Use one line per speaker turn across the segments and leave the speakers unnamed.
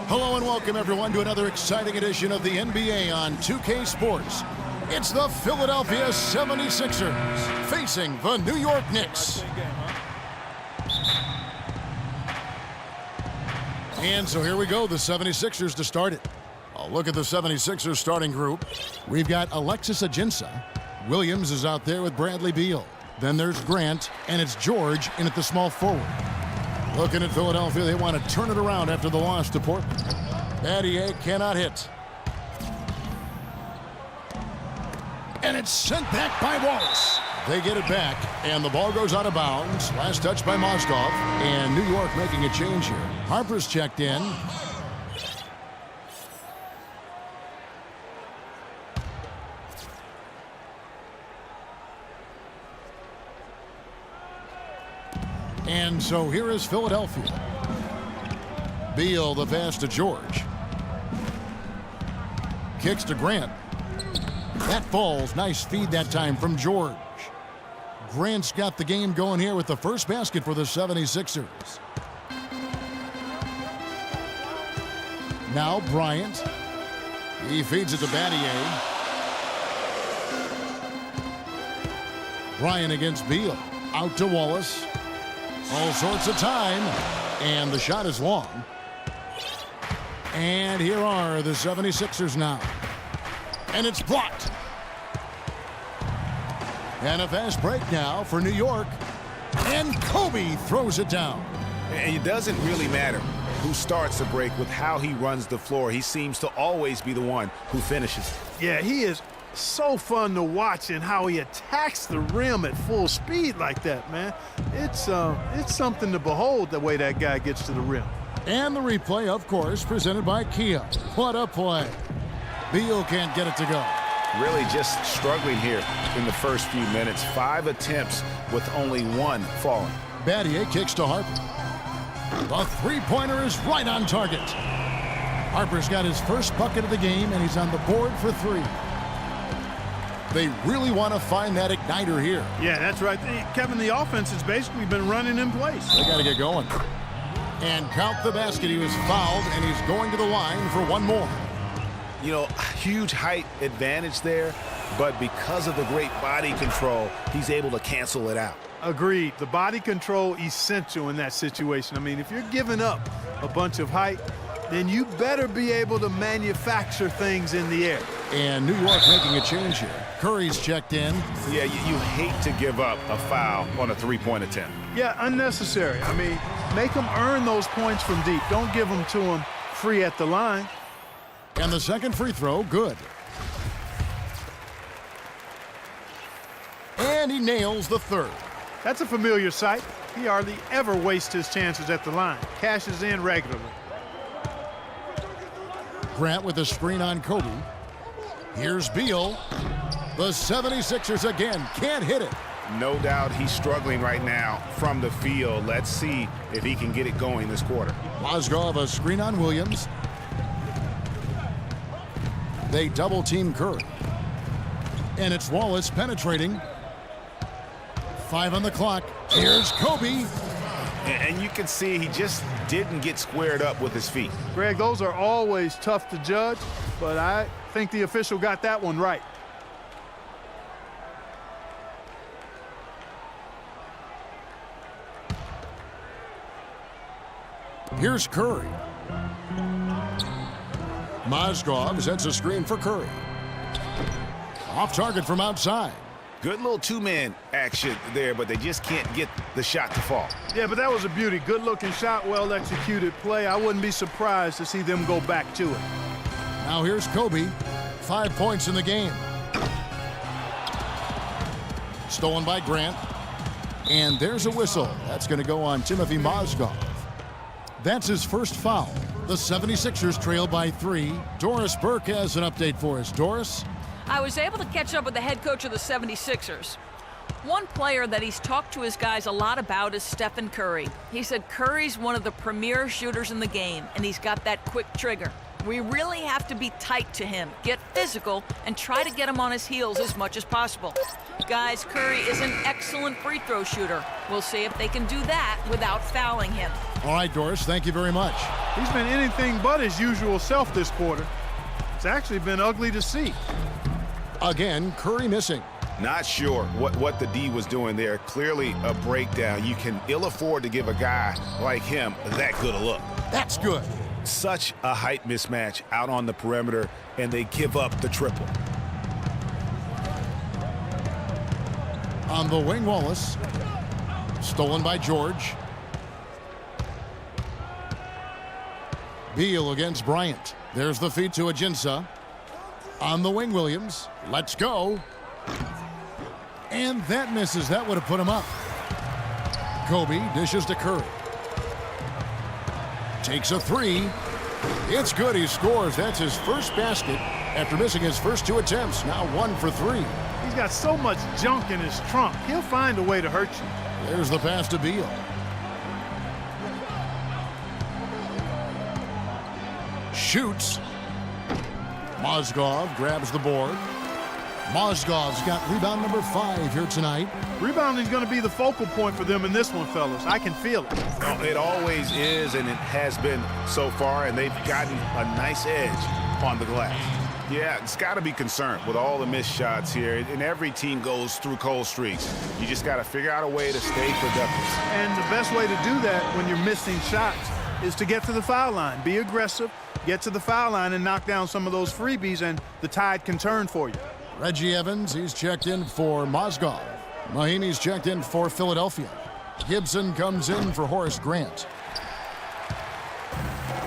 Hello and welcome everyone to another exciting edition of the NBA on 2K Sports. It's the Philadelphia 76ers facing the New York Knicks. And so here we go, the 76ers to start it. A look at the 76ers starting group. We've got Alexis Ajinça. Williams is out there with Bradley Beal. Then there's Grant, and it's George in at the small forward. Looking at Philadelphia, they want to turn it around after the loss to Portland. Battier cannot hit. And it's sent back by Wallace. They get it back, and the ball goes out of bounds. Last touch by Mozgov, and New York making a change here. Harper's checked in. And so here is Philadelphia. Beal, the pass to George. Kicks to Grant. That falls. Nice feed that time from George. Grant's got the game going here with the first basket for the 76ers. Now Bryant. He feeds it to Battier. Bryant against Beal. Out to Wallace. All sorts of time, and the shot is long. And here are the 76ers now. And it's blocked. And a fast break now for New York. And Kobe throws it down.
And it doesn't really matter who starts the break with how he runs the floor. He seems to always be the one who finishes.
Yeah, he is so fun to watch, and how he attacks the rim at full speed like that, man. It's something to behold, the way that guy gets to the rim.
And the replay, of course, presented by Kia. What a play. Beal can't get it to go.
Really just struggling here in the first few minutes. 5 attempts with only 1 falling.
Battier kicks to Harper. The three-pointer is right on target. Harper's got his first bucket of the game, and he's on the board for 3. They really want to find that igniter here.
Yeah, that's right. Kevin, the offense has basically been running in place.
They got to get going. And count the basket. He was fouled, and he's going to the line for one more.
You know, huge height advantage there, but because of the great body control, he's able to cancel it out.
Agreed. The body control essential in that situation. I mean, if you're giving up a bunch of height, then you better be able to manufacture things in the air.
And New York making a change here. Curry's checked in.
Yeah, you hate to give up a foul on a three-point attempt.
Yeah, unnecessary. I mean, make them earn those points from deep. Don't give them to them free at the line.
And the second free throw, good. And he nails the third.
That's a familiar sight. He hardly ever wastes his chances at the line. Cashes in regularly.
Grant with a screen on Kobe. Here's Beal. The 76ers again can't hit it.
No doubt he's struggling right now from the field. Let's see if he can get it going this quarter.
Mozgov a screen on Williams. They double team Curry. And it's Wallace penetrating. 5 on the clock. Here's Kobe.
And you can see he just didn't get squared up with his feet.
Greg, those are always tough to judge, but I think the official got that one right.
Here's Curry. Mozgov sets a screen for Curry. Off target from outside.
Good little two-man action there, but they just can't get the shot to fall.
Yeah, but that was a beauty. Good-looking shot, well-executed play. I wouldn't be surprised to see them go back to it.
Now here's Kobe. 5 points in the game. Stolen by Grant. And there's a whistle. That's going to go on Timothy Mozgov. That's his first foul. The 76ers trail by 3. Doris Burke has an update for us. Doris?
I was able to catch up with the head coach of the 76ers. One player that he's talked to his guys a lot about is Steph Curry. He said Curry's one of the premier shooters in the game, and he's got that quick trigger. We really have to be tight to him, get physical, and try to get him on his heels as much as possible. Guys, Curry is an excellent free throw shooter. We'll see if they can do that without fouling him.
All right, Doris, thank you very much.
He's been anything but his usual self this quarter. It's actually been ugly to see.
Again, Curry missing.
Not sure what the D was doing there. Clearly a breakdown. You can ill afford to give a guy like him that good a look.
That's good.
Such a height mismatch out on the perimeter, and they give up the triple.
On the wing, Wallace. Stolen by George. Beal against Bryant. There's the feed to Ajinça. On the wing, Williams. Let's go. And that misses. That would have put him up. Kobe dishes to Curry. Takes a three. It's good. He scores. That's his first basket after missing his first 2 attempts. Now 1 for 3.
He's got so much junk in his trunk. He'll find a way to hurt you.
There's the pass to Beal. Shoots. Mozgov grabs the board. Mozgov's got rebound number 5 here tonight.
Rebounding is going to be the focal point for them in this one, fellas. I can feel it.
Oh, it always is, and it has been so far, and they've gotten a nice edge on the glass. Yeah, it's got to be concerned with all the missed shots here, and every team goes through cold streaks. You just got to figure out a way to stay productive.
And the best way to do that when you're missing shots is to get to the foul line. Be aggressive, get to the foul line, and knock down some of those freebies, and the tide can turn for you.
Reggie Evans, he's checked in for Mozgov. Mahinmi's checked in for Philadelphia. Gibson comes in for Horace Grant.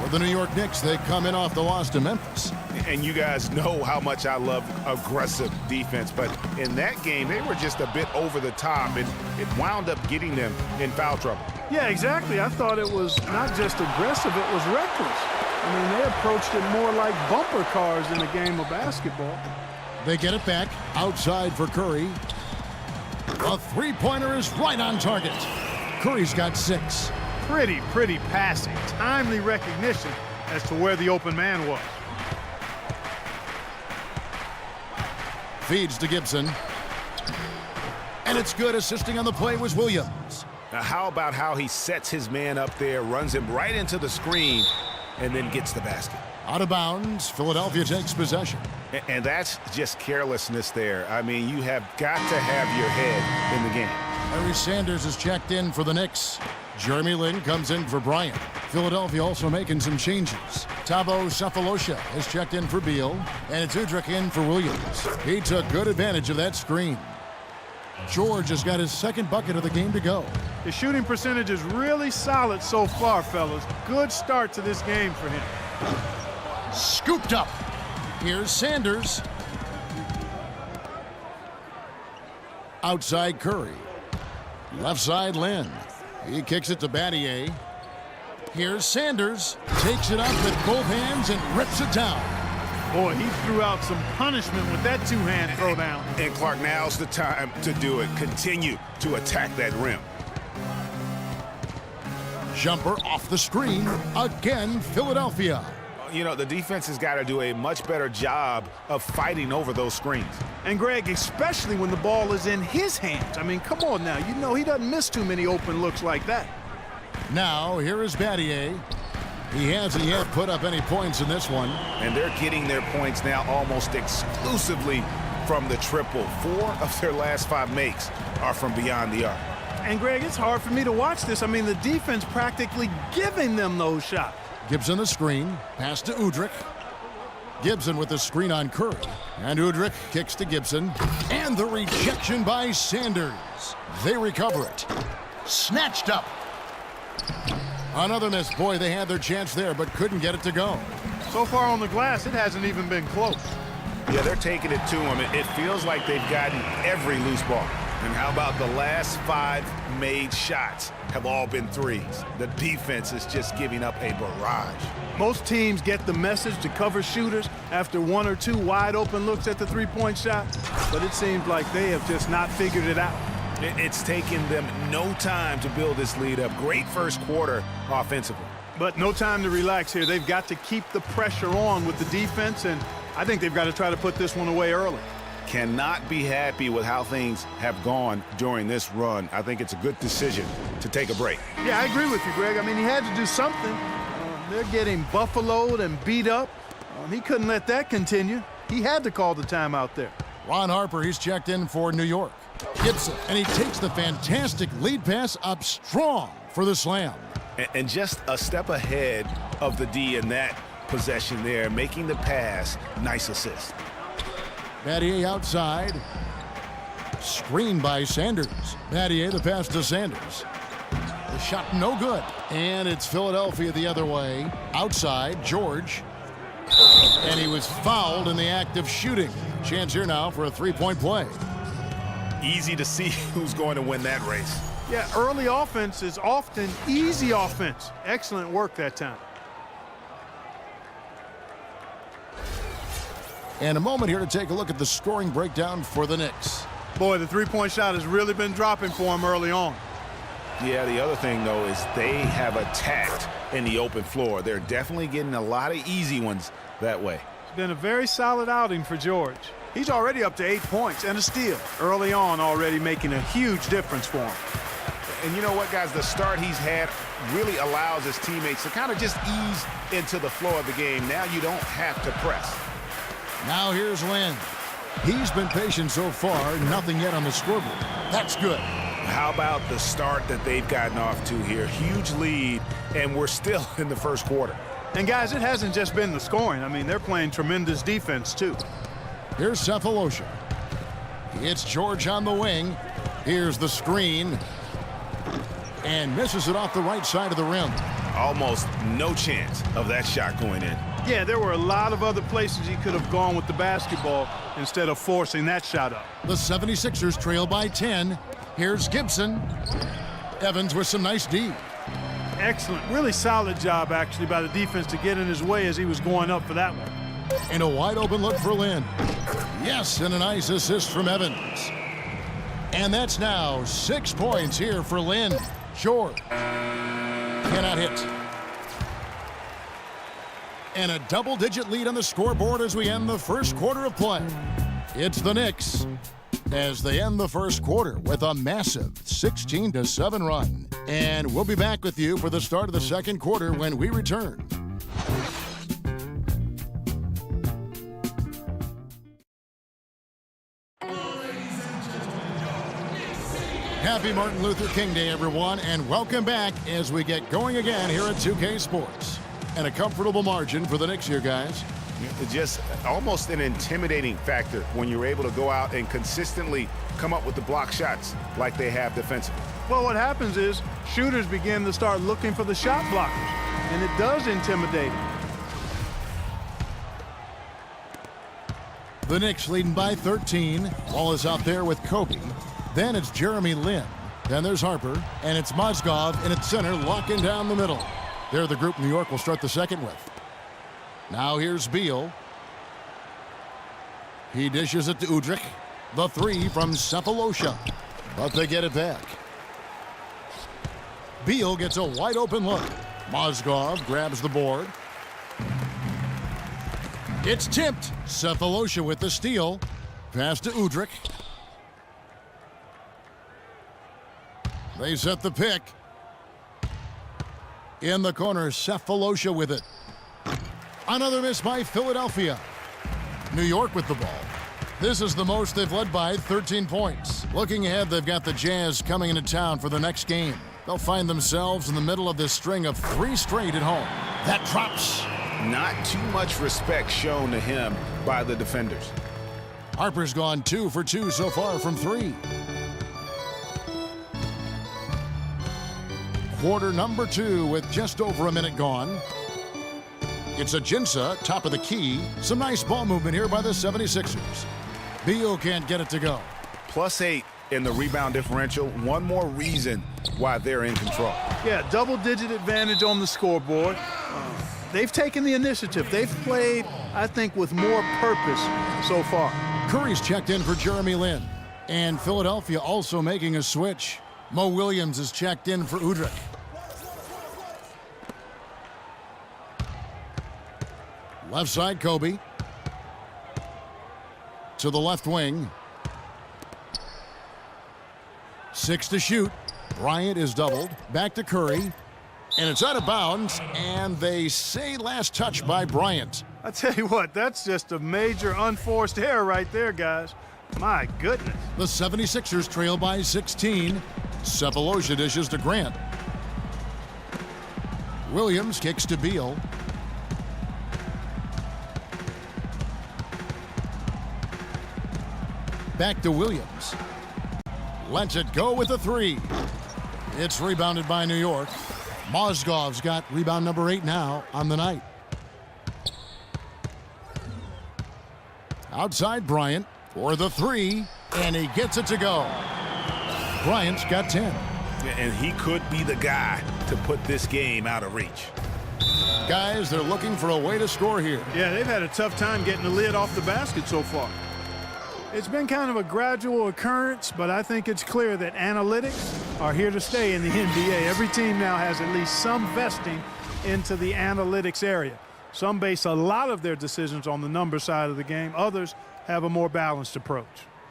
For the New York Knicks, they come in off the loss to Memphis.
And you guys know how much I love aggressive defense, but in that game, they were just a bit over the top, and it wound up getting them in foul trouble.
Yeah, exactly. I thought it was not just aggressive, it was reckless. I mean, they approached it more like bumper cars in a game of basketball.
They get it back outside for Curry. A three-pointer is right on target. Curry's got 6.
Pretty passing. Timely recognition as to where the open man was.
Feeds to Gibson. And it's good. Assisting on the play was Williams.
Now, how about how he sets his man up there, runs him right into the screen, and then gets the basket?
Out of bounds, Philadelphia takes possession.
And that's just carelessness there. I mean, you have got to have your head in the game.
Larry Sanders is checked in for the Knicks. Jeremy Lin comes in for Bryant. Philadelphia also making some changes. Thabo Sefolosha has checked in for Beal, and it's Udrich in for Williams. He took good advantage of that screen. George has got his second bucket of the game to go.
His shooting percentage is really solid so far, fellas. Good start to this game for him.
Scooped up. Here's Sanders. Outside Curry. Left side Lin. He kicks it to Battier. Here's Sanders. Takes it up with both hands and rips it down.
Boy, he threw out some punishment with that two-hand throwdown.
And Clark, now's the time to do it. Continue to attack that rim.
Jumper off the screen. Again, Philadelphia.
You know, the defense has got to do a much better job of fighting over those screens.
And Greg, especially when the ball is in his hands. I mean, come on now. You know he doesn't miss too many open looks like that.
Now, here is Battier. He hasn't yet put up any points in this one.
And they're getting their points now almost exclusively from the triple. 4 of their last 5 makes are from beyond the arc.
And Greg, it's hard for me to watch this. I mean, the defense practically giving them those shots.
Gibson the screen. Pass to Udrich. Gibson with the screen on Curry. And Udrich kicks to Gibson. And the rejection by Sanders. They recover it. Snatched up. Another miss. Boy, they had their chance there, but couldn't get it to go.
So far on the glass, it hasn't even been close.
Yeah, they're taking it to him. It feels like they've gotten every loose ball. And how about the last 5 made shots have all been threes? The defense is just giving up a barrage.
Most teams get the message to cover shooters after 1 or 2 wide open looks at the three-point shot, but it seems like they have just not figured it out.
It's taken them no time to build this lead up. Great first quarter offensively.
But no time to relax here. They've got to keep the pressure on with the defense, and I think they've got to try to put this one away early.
Cannot be happy with how things have gone during this run. I think it's a good decision to take a break.
Yeah, I agree with you, Greg. I mean, he had to do something. They're getting buffaloed and beat up. He couldn't let that continue. He had to call the timeout there.
Ron Harper, he's checked in for New York. Gets it, and he takes the fantastic lead pass up strong for the slam.
And just a step ahead of the D in that possession there, making the pass. Nice assist.
Battier outside. Screened by Sanders. Battier, the pass to Sanders. The shot no good. And it's Philadelphia the other way. Outside, George. And he was fouled in the act of shooting. Chance here now for a three-point play.
Easy to see who's going to win that race.
Yeah, early offense is often easy offense. Excellent work that time.
And a moment here to take a look at the scoring breakdown for the Knicks.
Boy, the three-point shot has really been dropping for him early on.
Yeah, the other thing, though, is they have attacked in the open floor. They're definitely getting a lot of easy ones that way.
It's been a very solid outing for George. He's already up to 8 points and a steal. Early on, already making a huge difference for him.
And you know what, guys? The start he's had really allows his teammates to kind of just ease into the flow of the game. Now you don't have to press.
Now here's Lynn. He's been patient so far, nothing yet on the scoreboard. That's good.
How about the start that they've gotten off to here? Huge lead, and we're still in the first quarter.
And guys, it hasn't just been the scoring. I mean, they're playing tremendous defense too.
Here's Cephalosha. It's George on the wing. Here's the screen. And misses it off the right side of the rim.
Almost no chance of that shot going in.
Yeah, there were a lot of other places he could have gone with the basketball instead of forcing that shot up.
The 76ers trail by 10. Here's Gibson. Evans with some nice D.
Excellent. Really solid job, actually, by the defense to get in his way as he was going up for that one.
And a wide open look for Lynn. Yes, and a nice assist from Evans. And that's now 6 points here for Lynn. Short. Cannot hit. And a double-digit lead on the scoreboard as we end the first quarter of play. It's the Knicks as they end the first quarter with a massive 16-7 run. And we'll be back with you for the start of the second quarter when we return. Happy Martin Luther King Day, everyone, and welcome back as we get going again here at 2K Sports. And a comfortable margin for the Knicks here, guys.
Just almost an intimidating factor when you're able to go out and consistently come up with the block shots like they have defensively.
Well, what happens is shooters begin to start looking for the shot blockers, and it does intimidate them.
The Knicks leading by 13. Wallace out there with Kobe. Then it's Jeremy Lin. Then there's Harper, and it's Mozgov in its center, locking down the middle. They're the group New York will start the second with. Now here's Beal. He dishes it to Udrich. The three from Cephalosha, but they get it back. Beal gets a wide open look. Mozgov grabs the board. It's tipped. Cephalosha with the steal. Pass to Udrich. They set the pick. In the corner, Cephalosha with it. Another miss by Philadelphia. New York with the ball. This is the most they've led by 13 points. Looking ahead, they've got the Jazz coming into town for the next game. They'll find themselves in the middle of this string of 3 straight at home. That drops.
Not too much respect shown to him by the defenders.
Harper's gone 2 for 2 so far from 3. Quarter number 2 with just over a minute gone. It's Ajinça, top of the key. Some nice ball movement here by the 76ers. Beal can't get it to go.
+8 in the rebound differential. One more reason why they're in control.
Yeah, double-digit advantage on the scoreboard. They've taken the initiative. They've played, I think, with more purpose so far.
Curry's checked in for Jeremy Lin. And Philadelphia also making a switch. Mo Williams is checked in for Udrich. Left side, Kobe. To the left wing. 6 to shoot. Bryant is doubled. Back to Curry. And it's out of bounds. And they say last touch by Bryant.
I tell you what, that's just a major unforced error right there, guys. My goodness.
The 76ers trail by 16. Sefolosha dishes to Grant. Williams kicks to Beal. Back to Williams. Lets it go with a 3. It's rebounded by New York. Mozgov's got rebound number 8 now on the night. Outside Bryant for the 3, and he gets it to go. Bryant's got 10.
And he could be the guy to put this game out of reach.
Guys, they're looking for a way to score here.
Yeah, they've had a tough time getting the lid off the basket so far. It's been kind of a gradual occurrence, but I think it's clear that analytics are here to stay in the NBA. Every team now has at least some vesting into the analytics area. Some base a lot of their decisions on the number side of the game. Others have a more balanced approach.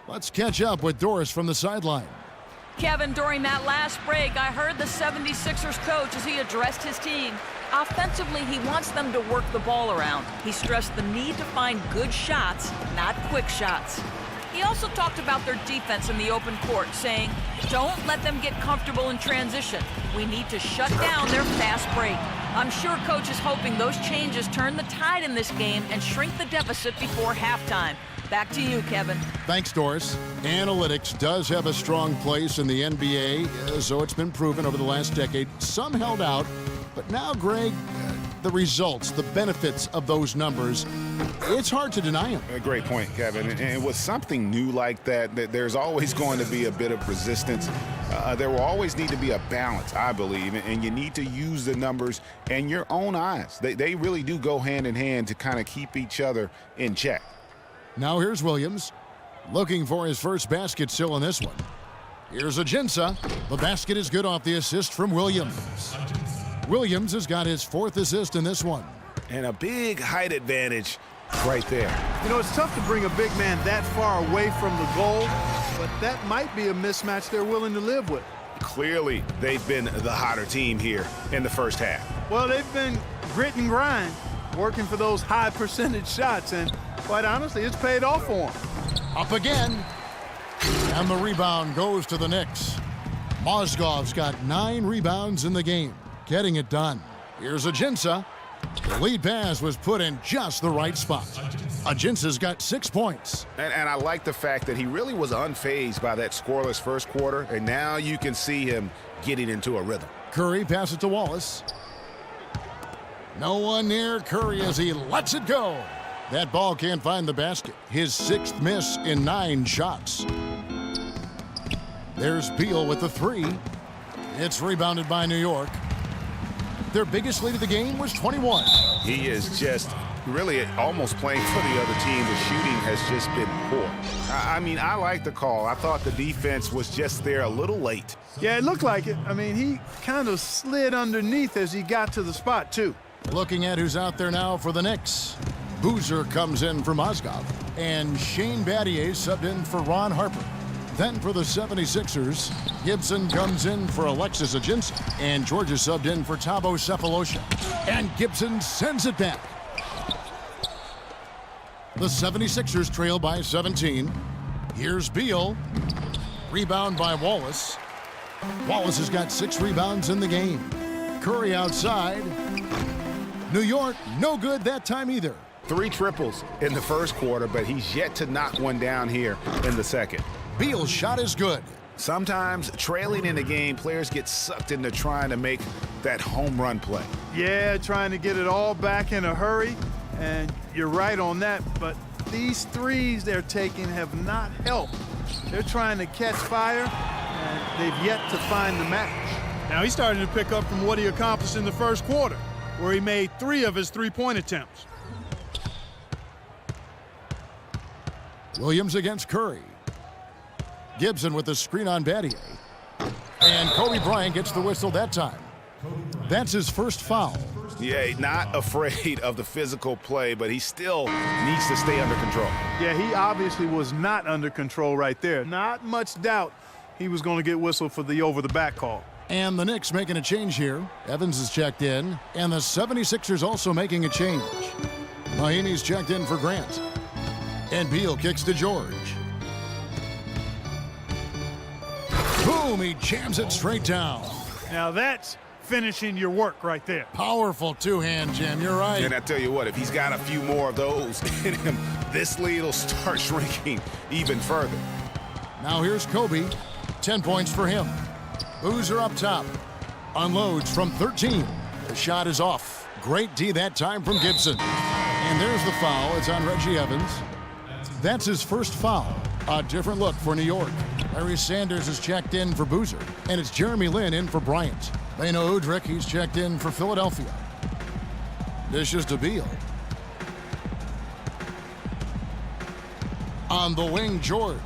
Let's catch up with Doris from the sideline.
Kevin, during that last break, I heard the 76ers coach as he addressed his team. Offensively, he wants them to work the ball around. He stressed the need to find good shots, not quick shots. He also talked about their defense in the open court, saying, don't let them get comfortable in transition. We need to shut down their fast break. I'm sure Coach is hoping those changes turn the tide in this game and shrink the deficit before halftime. Back to you, Kevin.
Thanks, Doris. Analytics does have a strong place in the NBA, so it's been proven over the last decade. Some held out, but now, Greg, the results, the benefits of those numbers, it's hard to deny them.
A great point, Kevin. And with something new like that, there's always going to be a bit of resistance. There will always need to be a balance, I believe, and you need to use the numbers and your own eyes. They really do go hand in hand to kind of keep each other in check.
Now here's Williams, looking for his first basket still in this one. Here's Ajinça. The basket is good off the assist from Williams. Williams has got his 4th assist in this one.
And a big height advantage right there.
You know, it's tough to bring a big man that far away from the goal, but that might be a mismatch they're willing to live with.
Clearly, they've been the hotter team here in the first half.
Well, they've been grit and grind, working for those high percentage shots, and quite honestly, it's paid off for them.
Up again. And the rebound goes to the Knicks. Mozgov's got 9 rebounds in the game, getting it done. Here's Ajinça. The lead pass was put in just the right spot. Ajinça's got 6 points.
And I like the fact that he really was unfazed by that scoreless first quarter, and now you can see him getting into a rhythm.
Curry passes to Wallace. No one near Curry as he lets it go. That ball can't find the basket. His 6th miss in 9 shots. There's Beal with the 3. It's rebounded by New York. Their biggest lead of the game was 21.
He is just really almost playing for the other team. The shooting has just been poor. I mean, I like the call. I thought the defense was just there a little late.
Yeah, it looked like it. I mean, he kind of slid underneath as he got to the spot, too.
Looking at who's out there now for the Knicks. Boozer comes in for Mozgov. And Shane Battier subbed in for Ron Harper. Then for the 76ers, Gibson comes in for Alexis Ajinça. And Georgia subbed in for Thabo Sefolosha. And Gibson sends it back. The 76ers trail by 17. Here's Beal. Rebound by Wallace. Wallace has got 6 rebounds in the game. Curry outside. New York, no good that time either.
3 triples in the first quarter, but he's yet to knock one down here in the second.
Beal's shot is good.
Sometimes trailing in the game, players get sucked into trying to make that home run play.
Yeah, trying to get it all back in a hurry, and you're right on that, but these threes they're taking have not helped. They're trying to catch fire, and they've yet to find the match. Now he's starting to pick up from what he accomplished in the first quarter, where he made 3 of his 3-point attempts.
Williams against Curry. Gibson with the screen on Battier. And Kobe Bryant gets the whistle that time. That's his first foul.
Yeah, not afraid of the physical play, but he still needs to stay under control.
Yeah, he obviously was not under control right there. Not much doubt he was going to get whistled for the over-the-back call.
And the Knicks making a change here. Evans is checked in, and the 76ers also making a change. Mahinmi's checked in for Grant. And Beal kicks to George. Boom, he jams it straight down.
Now that's finishing your work right there.
Powerful two-hand jam, you're right.
And I tell you what, if he's got a few more of those in him, this lead will start shrinking even further.
Now here's Kobe, 10 points for him. Boozer up top, unloads from 13. The shot is off. Great D that time from Gibson. And there's the foul, it's on Reggie Evans. That's his first foul. A different look for New York. Larry Sanders is checked in for Boozer, and it's Jeremy Lin in for Bryant. Beno Udrih, he's checked in for Philadelphia. Dishes to Beal. On the wing, George.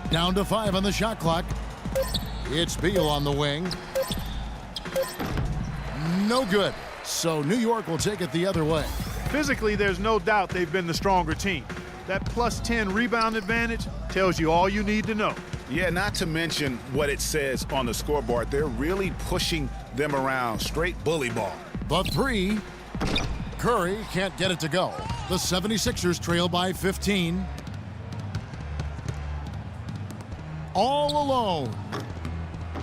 Down to 5 on the shot clock. It's Beal on the wing. No good. So New York will take it the other way.
Physically, there's no doubt they've been the stronger team. That plus 10 rebound advantage tells you all you need to know.
Yeah, not to mention what it says on the scoreboard. They're really pushing them around. Straight bully ball.
The three. Curry can't get it to go. The 76ers trail by 15. All alone.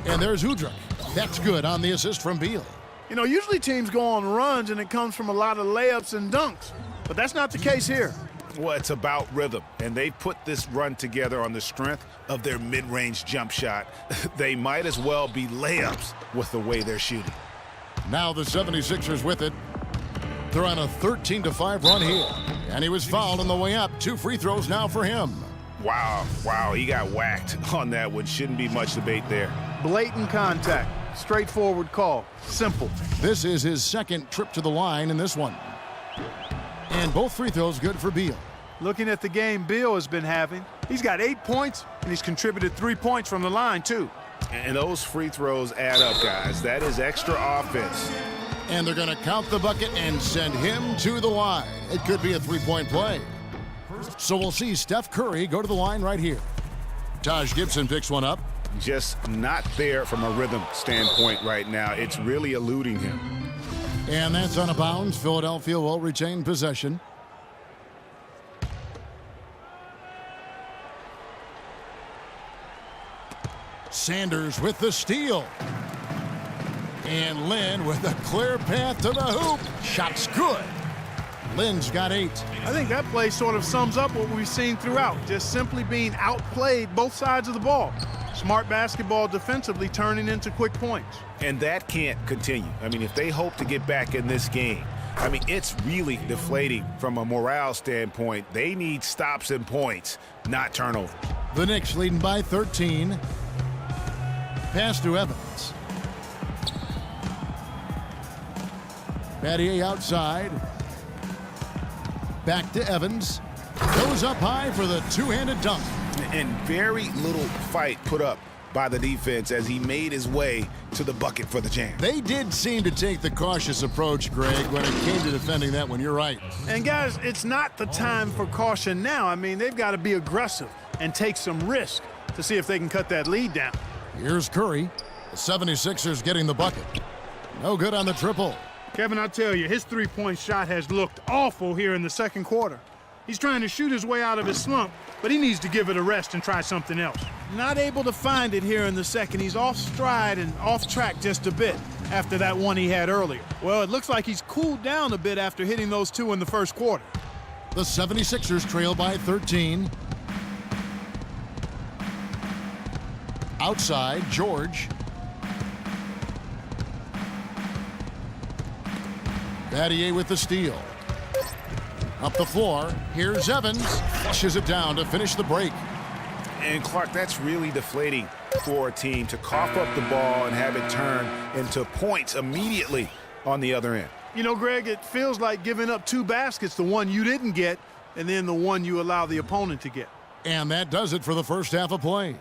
And there's Udrih. That's good on the assist from Beal.
You know, usually teams go on runs and it comes from a lot of layups and dunks. But that's not the case here.
Well, it's about rhythm, and they put this run together on the strength of their mid-range jump shot. They might as well be layups with the way they're shooting.
Now the 76ers with it. They're on a 13-5 run here. And he was fouled on the way up. 2 free throws now for him.
Wow, he got whacked on that one. Shouldn't be much debate there.
Blatant contact. Straightforward call. Simple.
This is his second trip to the line in this one. And both free throws good for Beal.
Looking at the game Beal has been having, he's got 8 points, and he's contributed 3 points from the line, too.
And those free throws add up, guys. That is extra offense.
And they're going to count the bucket and send him to the line. It could be a three-point play. So we'll see Steph Curry go to the line right here. Taj Gibson picks one up.
Just not there from a rhythm standpoint right now. It's really eluding him.
And that's on a bounds. Philadelphia will retain possession. Sanders with the steal. And Lin with a clear path to the hoop. Shot's good. Lin's got 8.
I think that play sort of sums up what we've seen throughout. Just simply being outplayed both sides of the ball. Smart basketball defensively turning into quick points.
And that can't continue. I mean, if they hope to get back in this game, I mean, it's really deflating from a morale standpoint. They need stops and points, not turnovers.
The Knicks leading by 13. Pass to Evans. Battier outside. Back to Evans. Goes up high for the two-handed dunk.
And very little fight put up by the defense as he made his way to the bucket for the jam.
They did seem to take the cautious approach, Greg, when it came to defending that one. You're right.
And, guys, it's not the time for caution now. I mean, they've got to be aggressive and take some risk to see if they can cut that lead down.
Here's Curry. The 76ers getting the bucket. No good on the triple.
Kevin, I tell you, his three-point shot has looked awful here in the second quarter. He's trying to shoot his way out of his slump, but he needs to give it a rest and try something else. Not able to find it here in the second. He's off stride and off track just a bit after that one he had earlier. Well, it looks like he's cooled down a bit after hitting those 2 in the first quarter.
The 76ers trail by 13. Outside, George. Battier with the steal. Up the floor, here's Evans. Flushes it down to finish the break.
And Clark, that's really deflating for a team to cough up the ball and have it turn into points immediately on the other end.
You know, Greg, it feels like giving up 2 baskets, the one you didn't get, and then the one you allow the opponent to get.
And that does it for the first half of play.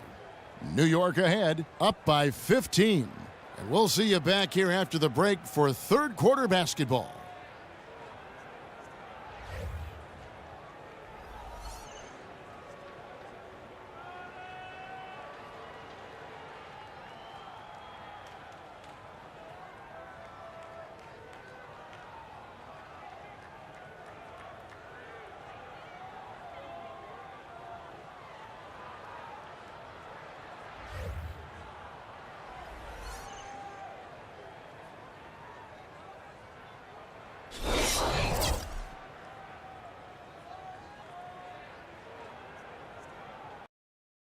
New York ahead, up by 15. And we'll see you back here after the break for third quarter basketball.